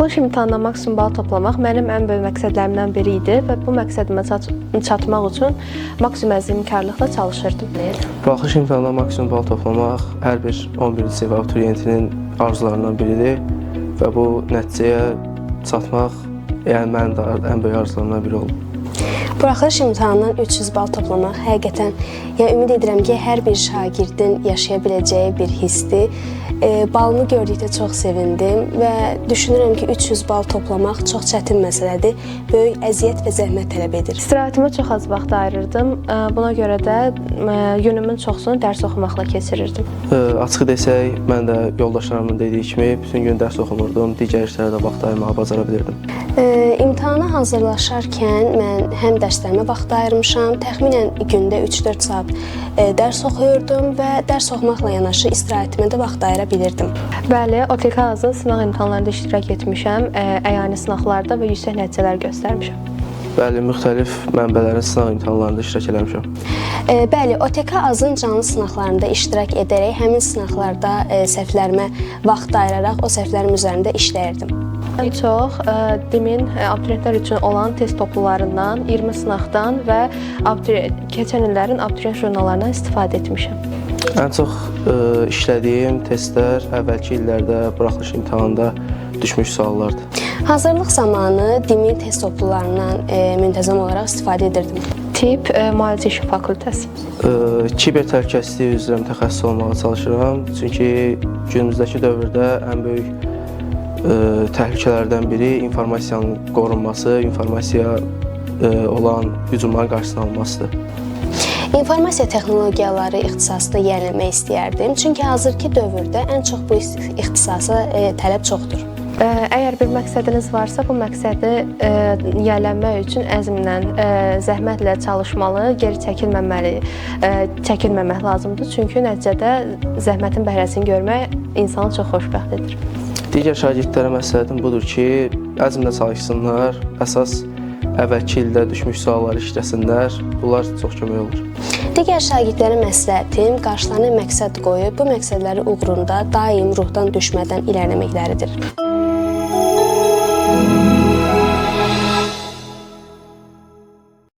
Buraxılış imtahanına maksimum bal toplamaq mənim ən böyük məqsədlərimdən biri idi və bu məqsədimə çatmaq üçün maksimum əzmkarlıqla çalışırdım. Buraxılış imtahanına maksimum bal toplamaq hər bir 11-ci sinif abituriyentinin arzularından biridir və bu nəticəyə çatmaq mənim də ən böyük arzularımdan biri oldu. Buraxılış imtahanından 300 bal toplamaq həqiqətən, ümid edirəm ki, hər bir şagirdin yaşaya biləcəyi bir hissdir. Balını gördükdə çox sevindim və düşünürəm ki, 300 bal toplamaq çox çətin məsələdir, böyük əziyyət və zəhmət tələb edir. İstirahətimə çox az vaxt ayırırdım, buna görə də günümün çoxsunu dərs oxumaqla keçirirdim. Açıq desək, mən də yoldaşlarımın dediyi kimi bütün gün dərs oxumurdum, digər işlərə də vaxt ayırmağı bacara bilirdim. İmtahana hazırlaşarkən mən həm dərslərimə vaxt ayırmışam, təxminən gündə 3-4 saat dərs oxuyurdum və dərs oxumaqla yanaşı istirahətimə də vaxt ayıra bilirdim. Bəli, OTK Azın sınaq imtahanlarında iştirak etmişəm, əyani sınaqlarda və yüksək nəticələr göstərmişəm. Bəli, müxtəlif mənbələrin sınaq imtahanlarında iştirak eləmişəm. Bəli, OTK Azın canlı sınaqlarında iştirak edərək həmin sınaqlarda səhvlərimə vaxt ayıraraq o səhvlərim üzərində işləyirdim. Ən çox DİM-in abituriyentlər üçün olan test toplularından, 20 sınaqdan və keçən illərin abituriyent jurnallarından istifadə etmişəm. Ən çox işlədiyim testlər əvvəlki illərdə buraxılış imtahanında düşmüş suallardır. Hazırlıq zamanı DİM-in test toplularından müntəzəm olaraq istifadə edirdim. Tip Müalicə İşi Fakültəsi. Kiber təhlükəsizliyi üzrə mütəxəssis olmağa çalışıram. Çünki günümüzdəki dövrdə ən böyük təhlükələrdən biri informasiyanın qorunması, informasiya olan hücumların qarşısını almasıdır. İnformasiya texnologiyaları ixtisasında yiyələnmək istəyərdim. Çünki hazırki dövrdə ən çox bu ixtisasa tələb çoxdur. Əgər bir məqsədiniz varsa, bu məqsədi yiyələnmək üçün əzmlə, zəhmətlə çalışmalı, geri çəkilməmək lazımdır. Çünki nəticədə zəhmətin bəhrəsini görmək insanı çox xoşbəxt edir. Digər şagirdlərə məsləhətim budur ki, əzmlə çalışsınlar, əsas əvvəlki ildə düşmüş sualları işləsinlər, bunlar çox kömək olur. Digər şagirdlərə məsləhətim qarşılarına məqsəd qoyub, bu məqsədləri uğrunda daim ruhdan düşmədən ilərləməkləridir.